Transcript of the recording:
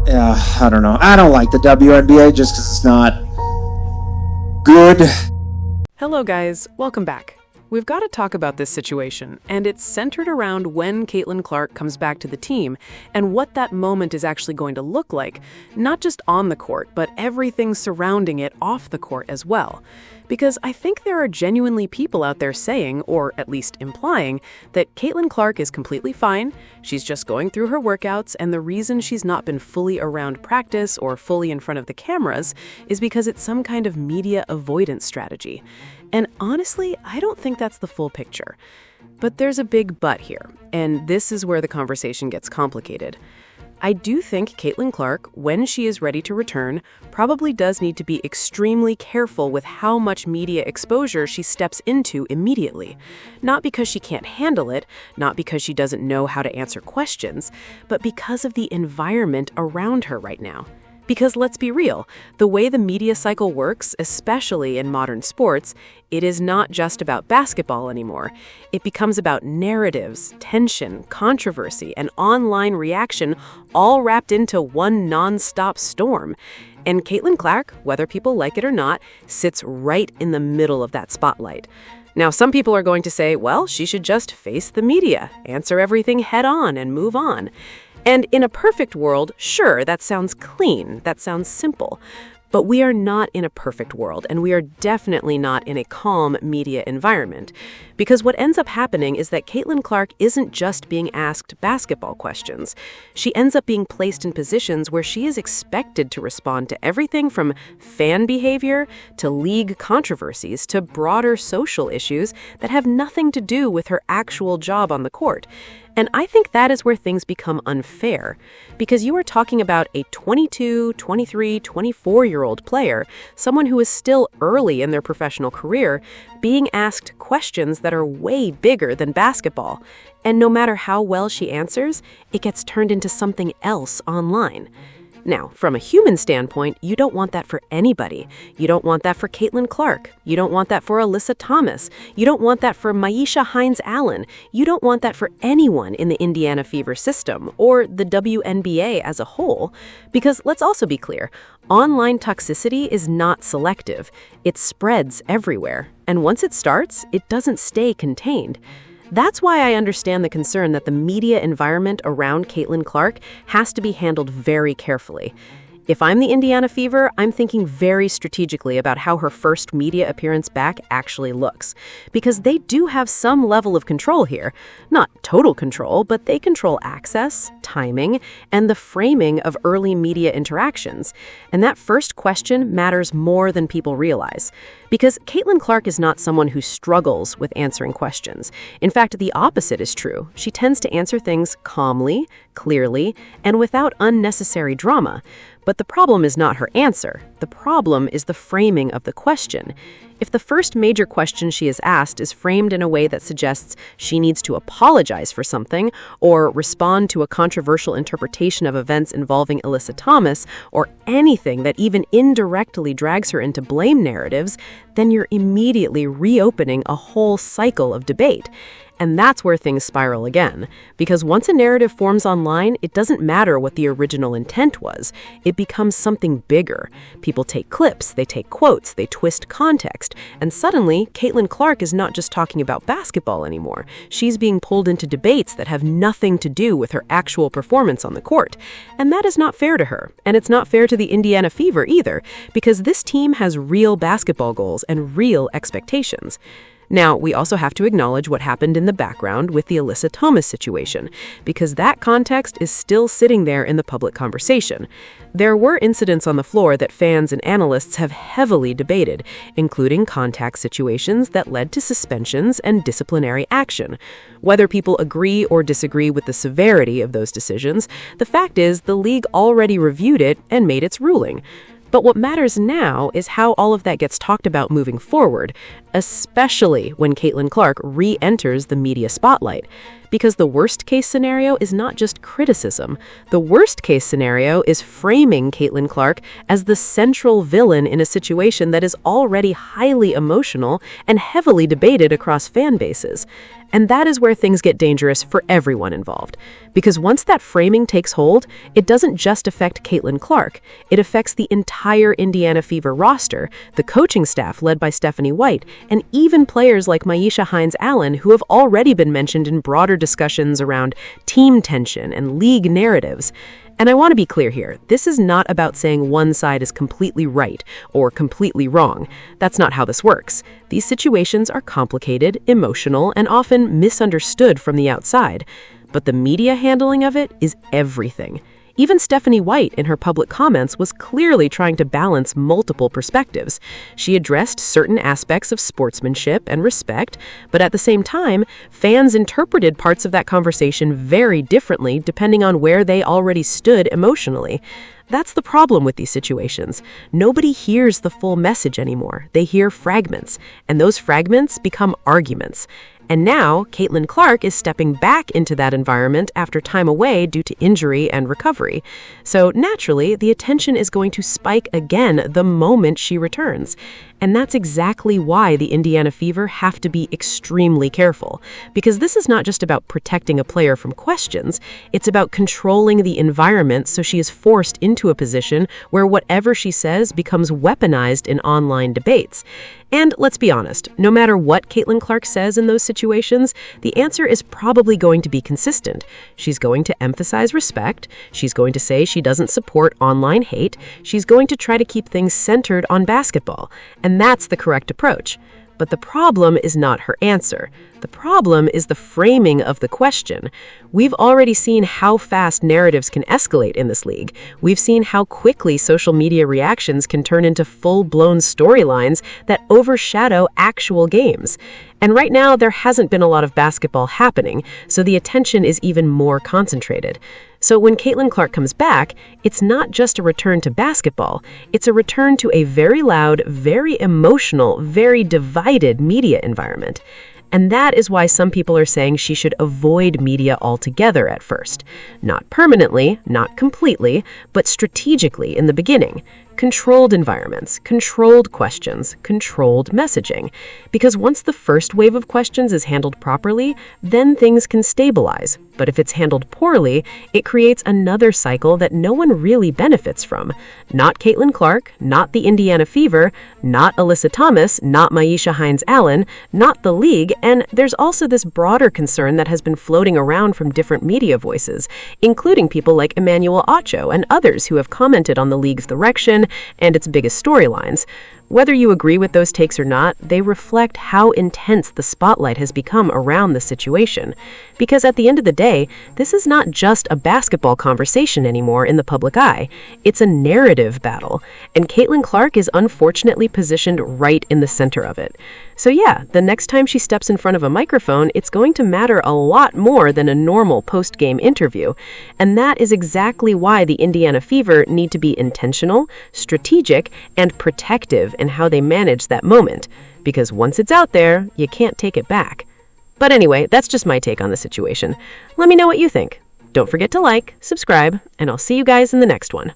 Yeah, I don't know. I don't like the WNBA just because it's not good. Hello guys, welcome back. We've got to talk about this situation, and it's centered around when Caitlin Clark comes back to the team and what that moment is actually going to look like, not just on the court, but everything surrounding it off the court as well. Because I think there are genuinely people out there saying, or at least implying, that Caitlin Clark is completely fine, she's just going through her workouts, and the reason she's not been fully around practice or fully in front of the cameras is because it's some kind of media avoidance strategy. And honestly, I don't think that's the full picture. But there's a big but here, and this is where the conversation gets complicated. I do think Caitlin Clark, when she is ready to return, probably does need to be extremely careful with how much media exposure she steps into immediately. Not because she can't handle it, not because she doesn't know how to answer questions, but because of the environment around her right now. Because let's be real, the way the media cycle works, especially in modern sports, it is not just about basketball anymore. It becomes about narratives, tension, controversy, and online reaction all wrapped into one non-stop storm. And Caitlin Clark, whether people like it or not, sits right in the middle of that spotlight. Now, some people are going to say, well, she should just face the media, answer everything head on, and move on. And in a perfect world, sure, that sounds clean, that sounds simple. But we are not in a perfect world, and we are definitely not in a calm media environment. Because what ends up happening is that Caitlin Clark isn't just being asked basketball questions. She ends up being placed in positions where she is expected to respond to everything from fan behavior to league controversies to broader social issues that have nothing to do with her actual job on the court. And I think that is where things become unfair, because you are talking about a 22, 23, 24-year-old player, someone who is still early in their professional career, being asked questions that are way bigger than basketball. And no matter how well she answers, it gets turned into something else online. Now, from a human standpoint, you don't want that for anybody. You don't want that for Caitlin Clark. You don't want that for Alyssa Thomas. You don't want that for Myisha Hines-Allen. You don't want that for anyone in the Indiana Fever system or the WNBA as a whole. Because let's also be clear, online toxicity is not selective. It spreads everywhere. And once it starts, it doesn't stay contained. That's why I understand the concern that the media environment around Caitlin Clark has to be handled very carefully. If I'm the Indiana Fever, I'm thinking very strategically about how her first media appearance back actually looks. Because they do have some level of control here. Not total control, but they control access, timing, and the framing of early media interactions. And that first question matters more than people realize. Because Caitlin Clark is not someone who struggles with answering questions. In fact, the opposite is true. She tends to answer things calmly, clearly, and without unnecessary drama. But the problem is not her answer. The problem is the framing of the question. If the first major question she is asked is framed in a way that suggests she needs to apologize for something or respond to a controversial interpretation of events involving Alyssa Thomas or anything that even indirectly drags her into blame narratives, then you're immediately reopening a whole cycle of debate. And that's where things spiral again. Because once a narrative forms online, it doesn't matter what the original intent was. It becomes something bigger. People take clips, they take quotes, they twist context. And suddenly, Caitlin Clark is not just talking about basketball anymore. She's being pulled into debates that have nothing to do with her actual performance on the court. And that is not fair to her. And it's not fair to the Indiana Fever either, because this team has real basketball goals and real expectations. Now, we also have to acknowledge what happened in the background with the Alyssa Thomas situation, because that context is still sitting there in the public conversation. There were incidents on the floor that fans and analysts have heavily debated, including contact situations that led to suspensions and disciplinary action. Whether people agree or disagree with the severity of those decisions, the fact is the league already reviewed it and made its ruling. But what matters now is how all of that gets talked about moving forward, especially when Caitlin Clark re-enters the media spotlight. Because the worst-case scenario is not just criticism. The worst-case scenario is framing Caitlin Clark as the central villain in a situation that is already highly emotional and heavily debated across fan bases. And that is where things get dangerous for everyone involved. Because once that framing takes hold, it doesn't just affect Caitlin Clark. It affects the entire Indiana Fever roster, the coaching staff led by Stephanie White, and even players like Myisha Hines-Allen, who have already been mentioned in broader discussions around team tension and league narratives. And I want to be clear here, this is not about saying one side is completely right or completely wrong. That's not how this works. These situations are complicated, emotional, and often misunderstood from the outside. But the media handling of it is everything. Even Stephanie White, in her public comments, was clearly trying to balance multiple perspectives. She addressed certain aspects of sportsmanship and respect, but at the same time, fans interpreted parts of that conversation very differently depending on where they already stood emotionally. That's the problem with these situations. Nobody hears the full message anymore. They hear fragments, and those fragments become arguments. And now, Caitlin Clark is stepping back into that environment after time away due to injury and recovery. So naturally, the attention is going to spike again the moment she returns. And that's exactly why the Indiana Fever have to be extremely careful. Because this is not just about protecting a player from questions, it's about controlling the environment so she is forced into a position where whatever she says becomes weaponized in online debates. And let's be honest, no matter what Caitlin Clark says in those situations, the answer is probably going to be consistent. She's going to emphasize respect, she's going to say she doesn't support online hate, she's going to try to keep things centered on basketball. And that's the correct approach. But the problem is not her answer. The problem is the framing of the question. We've already seen how fast narratives can escalate in this league. We've seen how quickly social media reactions can turn into full-blown storylines that overshadow actual games. And right now, there hasn't been a lot of basketball happening, so the attention is even more concentrated. So when Caitlin Clark comes back, it's not just a return to basketball. It's a return to a very loud, very emotional, very divided media environment. And that is why some people are saying she should avoid media altogether at first. Not permanently, not completely, but strategically in the beginning. Controlled environments, controlled questions, controlled messaging. Because once the first wave of questions is handled properly, then things can stabilize. But if it's handled poorly, it creates another cycle that no one really benefits from. Not Caitlin Clark, not the Indiana Fever, not Alyssa Thomas, not Myisha Hines-Allen, not the league, and there's also this broader concern that has been floating around from different media voices, including people like Emmanuel Acho and others who have commented on the league's direction and its biggest storylines. Whether you agree with those takes or not, they reflect how intense the spotlight has become around the situation. Because at the end of the day, this is not just a basketball conversation anymore in the public eye. It's a narrative battle, and Caitlin Clark is unfortunately positioned right in the center of it. So yeah, the next time she steps in front of a microphone, it's going to matter a lot more than a normal post-game interview. And that is exactly why the Indiana Fever need to be intentional, strategic, and protective in how they manage that moment. Because once it's out there, you can't take it back. But anyway, that's just my take on the situation. Let me know what you think. Don't forget to like, subscribe, and I'll see you guys in the next one.